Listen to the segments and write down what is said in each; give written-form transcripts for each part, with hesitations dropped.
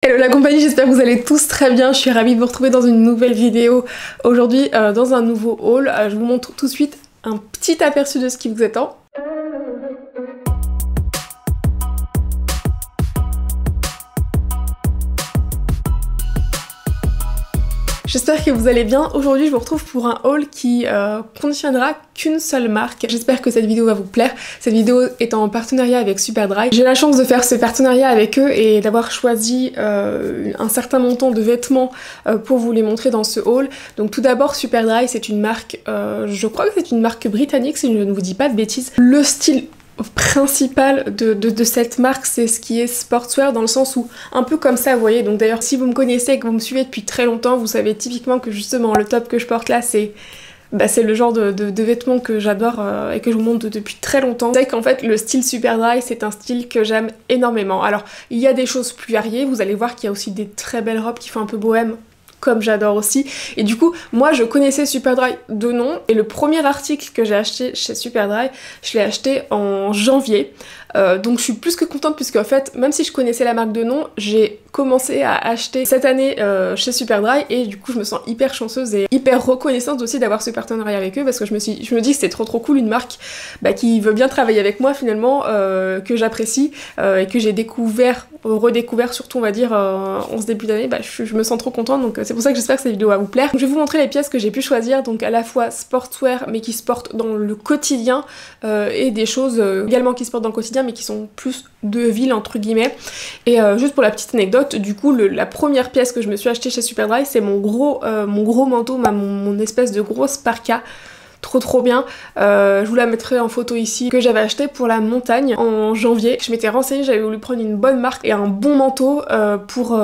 Hello la compagnie, j'espère que vous allez tous très bien, je suis ravie de vous retrouver dans une nouvelle vidéo aujourd'hui dans un nouveau haul. Je vous montre tout de suite un petit aperçu de ce qui vous attend. J'espère que vous allez bien. Aujourd'hui je vous retrouve pour un haul qui contiendra qu'une seule marque. J'espère que cette vidéo va vous plaire. Cette vidéo est en partenariat avec Superdry. J'ai la chance de faire ce partenariat avec eux et d'avoir choisi un certain montant de vêtements pour vous les montrer dans ce haul. Donc tout d'abord Superdry, c'est une marque, je crois que c'est une marque britannique si je ne vous dis pas de bêtises. Le style principal de cette marque, c'est ce qui est sportswear, dans le sens où un peu comme ça, vous voyez. Donc d'ailleurs si vous me connaissez et que vous me suivez depuis très longtemps, vous savez typiquement que justement le top que je porte là, c'est le genre de vêtements que j'adore et que je vous montre depuis très longtemps. C'est qu'en fait le style Superdry, c'est un style que j'aime énormément. Alors il y a des choses plus variées, vous allez voir qu'il y a aussi des très belles robes qui font un peu bohème, comme j'adore aussi. Et du coup, moi je connaissais Superdry de nom, et le premier article que j'ai acheté chez Superdry, je l'ai acheté en janvier. Donc je suis plus que contente, puisque en fait, même si je connaissais la marque de nom, j'ai commencé à acheter cette année chez Superdry, et du coup je me sens hyper chanceuse et hyper reconnaissante aussi d'avoir ce partenariat avec eux, parce que je me dis que c'est trop cool, une marque qui veut bien travailler avec moi finalement, que j'apprécie et que j'ai redécouvert surtout on va dire en ce début d'année. Je me sens trop contente, donc c'est pour ça que j'espère que cette vidéo va vous plaire. Donc, je vais vous montrer les pièces que j'ai pu choisir, donc à la fois sportswear mais qui se portent dans le quotidien, et des choses également qui se portent dans le quotidien mais qui sont plus de ville entre guillemets. Et juste pour la petite anecdote, du coup la première pièce que je me suis achetée chez Superdry, c'est mon gros manteau, mon espèce de grosse parka. Trop bien. Je vous la mettrai en photo ici, que j'avais acheté pour la montagne en janvier. Je m'étais renseignée, j'avais voulu prendre une bonne marque et un bon manteau pour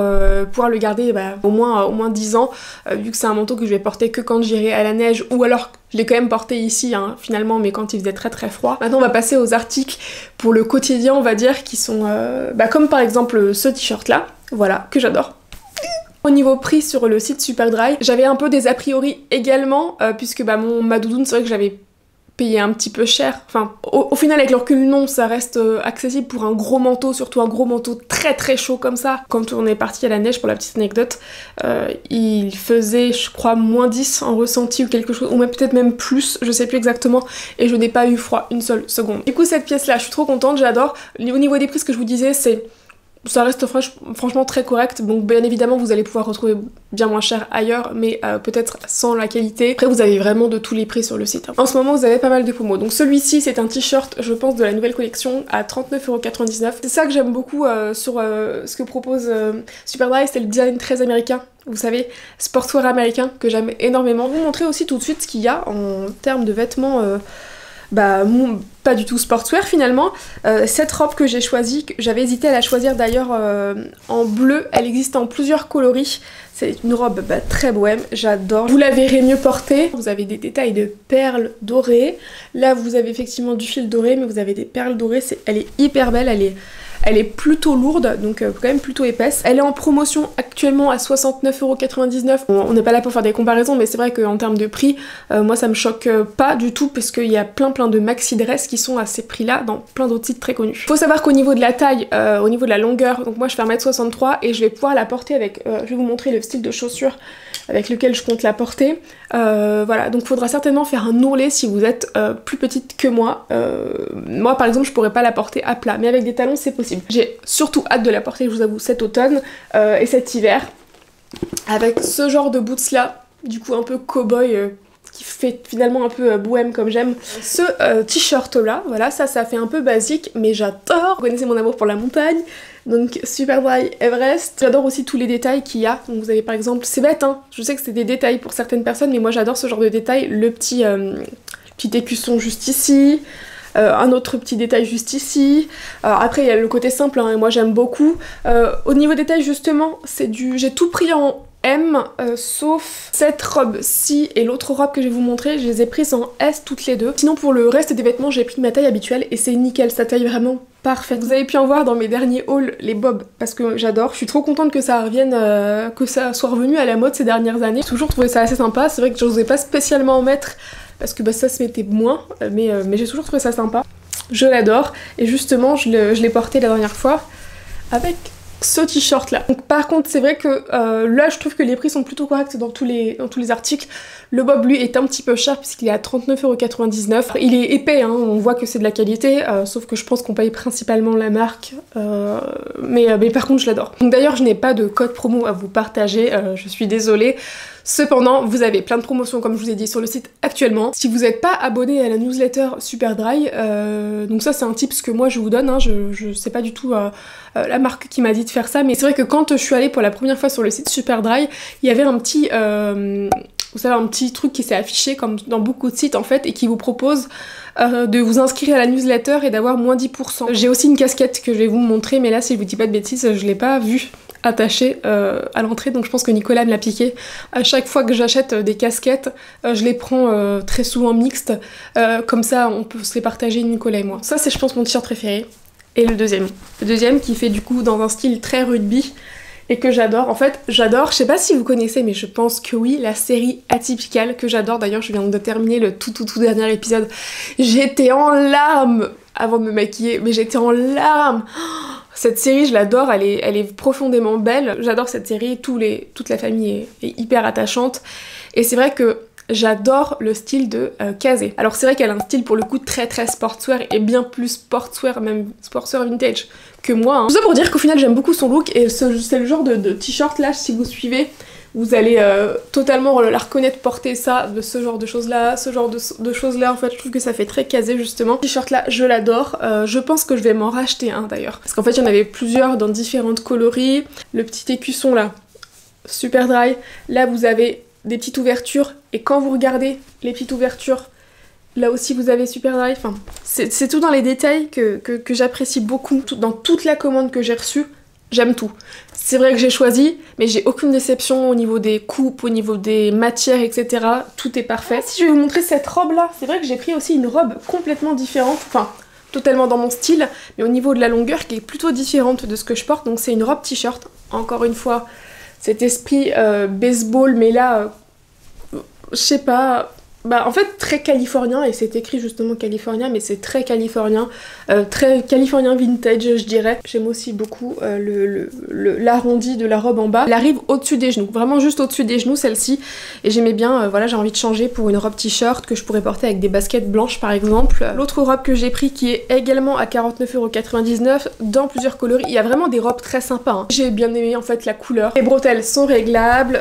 pouvoir le garder au moins 10 ans, vu que c'est un manteau que je vais porter que quand j'irai à la neige, ou alors je l'ai quand même porté ici finalement, mais quand il faisait très froid. Maintenant on va passer aux articles pour le quotidien, on va dire, qui sont comme par exemple ce t-shirt là, voilà, que j'adore. Au niveau prix sur le site Superdry, j'avais un peu des a priori également, puisque ma doudoune, c'est vrai que j'avais payé un petit peu cher. Enfin, au final, avec le recul, non, ça reste accessible pour un gros manteau, surtout un gros manteau très chaud comme ça. Quand on est parti à la neige, pour la petite anecdote, il faisait, je crois, -10 en ressenti ou quelque chose, ou peut-être même plus, je sais plus exactement, et je n'ai pas eu froid une seule seconde. Du coup, cette pièce-là, je suis trop contente, j'adore. Au niveau des prix, ce que je vous disais, ça reste franchement très correct. Donc bien évidemment vous allez pouvoir retrouver bien moins cher ailleurs, mais peut-être sans la qualité. Après vous avez vraiment de tous les prix sur le site. En ce moment vous avez pas mal de promos. Donc celui-ci c'est un t-shirt, je pense, de la nouvelle collection à 39,99 €. C'est ça que j'aime beaucoup sur ce que propose Superdry, c'est le design très américain. Vous savez, sportswear américain, que j'aime énormément. Je vais vous montrer aussi tout de suite ce qu'il y a en termes de vêtements pas du tout sportswear finalement. Cette robe que j'ai choisie, j'avais hésité à la choisir d'ailleurs en bleu, elle existe en plusieurs coloris. C'est une robe très bohème, j'adore. Vous la verrez mieux portée. Vous avez des détails de perles dorées. Là vous avez effectivement du fil doré, mais vous avez des perles dorées. Elle est hyper belle, elle est plutôt lourde, donc quand même plutôt épaisse. Elle est en promotion actuellement à 69,99 €. On n'est pas là pour faire des comparaisons, mais c'est vrai qu'en termes de prix, moi ça me choque pas du tout, parce qu'il y a plein de maxi dress qui sont à ces prix-là dans plein d'autres sites très connus. Faut savoir qu'au niveau de la taille, au niveau de la longueur, donc moi je fais 1m63 et je vais pouvoir la porter avec, je vais vous montrer le style de chaussures avec lequel je compte la porter. Voilà, donc faudra certainement faire un ourlet si vous êtes plus petite que moi. Moi par exemple je pourrais pas la porter à plat, mais avec des talons c'est possible. J'ai surtout hâte de la porter, je vous avoue, cet automne et cet hiver, avec ce genre de boots là, du coup un peu cow-boy, qui fait finalement un peu bohème comme j'aime. Ce t-shirt là, voilà, ça fait un peu basique, mais j'adore. Vous connaissez mon amour pour la montagne, donc Superdry Everest. J'adore aussi tous les détails qu'il y a. Donc vous avez par exemple, c'est bête je sais que c'est des détails pour certaines personnes, mais moi j'adore ce genre de détails. Le petit écusson juste ici, un autre petit détail juste ici. Après il y a le côté simple, et moi j'aime beaucoup. Au niveau détail justement, j'ai tout pris en M, sauf cette robe-ci et l'autre robe que je vais vous montrer, je les ai prises en S toutes les deux. Sinon pour le reste des vêtements, j'ai pris ma taille habituelle et c'est nickel, sa taille vraiment parfaite. Vous avez pu en voir dans mes derniers hauls les bobs, parce que j'adore. Je suis trop contente que ça revienne, que ça soit revenu à la mode ces dernières années. J'ai toujours trouvé ça assez sympa, c'est vrai que je n'osais pas spécialement en mettre, parce que ça se mettait moins, mais j'ai toujours trouvé ça sympa. Je l'adore, et justement je l'ai porté la dernière fois avec ce t-shirt là. Donc par contre c'est vrai que là je trouve que les prix sont plutôt corrects dans tous les articles. Le bob lui est un petit peu cher puisqu'il est à 39,99 €. Il est épais, hein, on voit que c'est de la qualité, sauf que je pense qu'on paye principalement la marque, mais par contre je l'adore. Donc d'ailleurs je n'ai pas de code promo à vous partager, je suis désolée. Cependant, vous avez plein de promotions comme je vous ai dit sur le site actuellement. Si vous n'êtes pas abonné à la newsletter Superdry, donc ça c'est un tips que moi je vous donne, hein, je sais pas du tout la marque qui m'a dit de faire ça, mais c'est vrai que quand je suis allée pour la première fois sur le site Superdry, il y avait un petit... vous savez, un petit truc qui s'est affiché comme dans beaucoup de sites en fait et qui vous propose de vous inscrire à la newsletter et d'avoir moins 10%. J'ai aussi une casquette que je vais vous montrer, mais là si je vous dis pas de bêtises, je l'ai pas vue attachée à l'entrée, donc je pense que Nicolas me l'a piqué. À chaque fois que j'achète des casquettes, je les prends très souvent mixtes, comme ça on peut se les partager Nicolas et moi. Ça c'est je pense mon t-shirt préféré. Et le deuxième qui fait du coup dans un style très rugby, et que j'adore. En fait, j'adore, je sais pas si vous connaissez, mais je pense que oui, la série Atypical, que j'adore. D'ailleurs, je viens de terminer le tout dernier épisode. J'étais en larmes avant de me maquiller, mais j'étais en larmes. Cette série, je l'adore, elle est profondément belle. J'adore cette série, toute la famille est hyper attachante. Et c'est vrai que j'adore le style de Kazé. Alors c'est vrai qu'elle a un style pour le coup très sportswear et bien plus sportswear, même sportswear vintage que moi. Hein. Tout ça pour dire qu'au final j'aime beaucoup son look et c'est le genre de t-shirt là, si vous suivez, vous allez totalement la reconnaître porter ça, de ce genre de choses là, ce genre de choses là. En fait je trouve que ça fait très Kazé justement. Ce t-shirt là je l'adore, je pense que je vais m'en racheter un d'ailleurs. Parce qu'en fait il y en avait plusieurs dans différentes coloris. Le petit écusson là, Superdry, là vous avez des petites ouvertures, et quand vous regardez les petites ouvertures, là aussi vous avez Superdry, enfin c'est tout dans les détails que j'apprécie beaucoup. Dans toute la commande que j'ai reçue, j'aime tout. C'est vrai que j'ai choisi, mais j'ai aucune déception au niveau des coupes, au niveau des matières, etc. Tout est parfait. Si je vais vous montrer cette robe là, c'est vrai que j'ai pris aussi une robe complètement différente, enfin totalement dans mon style, mais au niveau de la longueur qui est plutôt différente de ce que je porte, donc c'est une robe t-shirt, encore une fois, cet esprit baseball, mais là, je sais pas, bah en fait très californien, et c'est écrit justement californien, mais c'est très californien vintage je dirais. J'aime aussi beaucoup l'arrondi de la robe en bas. Elle arrive au-dessus des genoux, vraiment juste au-dessus des genoux celle-ci, et j'aimais bien, voilà, j'ai envie de changer pour une robe t-shirt que je pourrais porter avec des baskets blanches par exemple. L'autre robe que j'ai pris qui est également à 49,99 € dans plusieurs coloris, il y a vraiment des robes très sympas, hein. J'ai bien aimé en fait la couleur. Les bretelles sont réglables,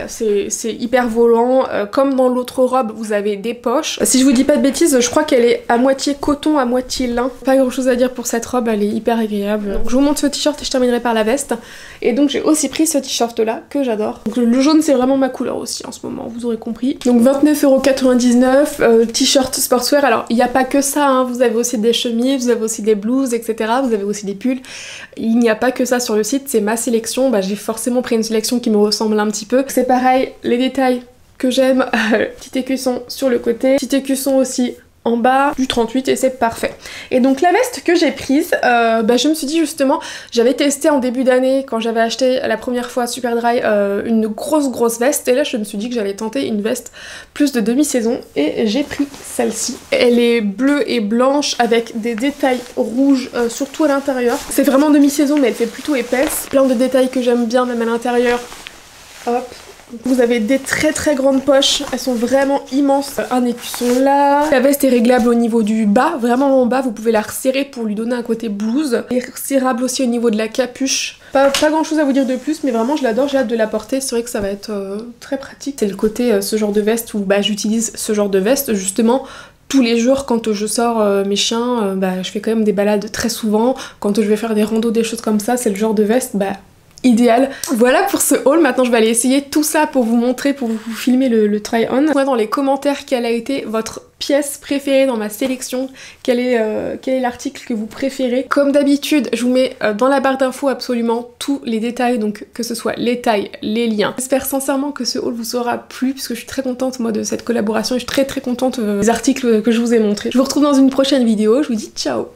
c'est hyper volant, comme dans l'autre robe vous avez des poches. Si je vous dis pas de bêtises, je crois qu'elle est à moitié coton, à moitié lin. Pas grand chose à dire pour cette robe, elle est hyper agréable. Donc je vous montre ce t-shirt et je terminerai par la veste. Et donc j'ai aussi pris ce t-shirt là que j'adore. Donc le jaune c'est vraiment ma couleur aussi en ce moment, vous aurez compris. Donc 29,99 €, t-shirt sportswear. Alors il n'y a pas que ça, hein. Vous avez aussi des chemises, vous avez aussi des blouses, etc. Vous avez aussi des pulls. Il n'y a pas que ça sur le site, c'est ma sélection. Bah, j'ai forcément pris une sélection qui me ressemble un petit peu. C'est pareil, les détails que j'aime, petit écusson sur le côté, petit écusson aussi en bas, du 38, et c'est parfait. Et donc la veste que j'ai prise, je me suis dit justement, j'avais testé en début d'année quand j'avais acheté la première fois Superdry une grosse veste, et là je me suis dit que j'allais tenter une veste plus de demi-saison, et j'ai pris celle-ci. Elle est bleue et blanche avec des détails rouges surtout à l'intérieur. C'est vraiment demi-saison mais elle fait plutôt épaisse, plein de détails que j'aime bien même à l'intérieur. Hop. Vous avez des très grandes poches, elles sont vraiment immenses. Un écusson là. La veste est réglable au niveau du bas, vraiment en bas, vous pouvez la resserrer pour lui donner un côté blouse. Et serrable aussi au niveau de la capuche. Pas grand chose à vous dire de plus, mais vraiment je l'adore, j'ai hâte de la porter, c'est vrai que ça va être très pratique. C'est le côté ce genre de veste où j'utilise ce genre de veste justement tous les jours quand je sors mes chiens, je fais quand même des balades très souvent. Quand je vais faire des randos, des choses comme ça, c'est le genre de veste, idéal. Voilà pour ce haul, maintenant je vais aller essayer tout ça pour vous montrer, pour vous filmer le try-on. Dites-moi dans les commentaires quelle a été votre pièce préférée dans ma sélection, quel est l'article que vous préférez. Comme d'habitude, je vous mets dans la barre d'infos absolument tous les détails, donc que ce soit les tailles, les liens. J'espère sincèrement que ce haul vous aura plu, puisque je suis très contente moi de cette collaboration, et je suis très contente des articles que je vous ai montrés. Je vous retrouve dans une prochaine vidéo, je vous dis ciao!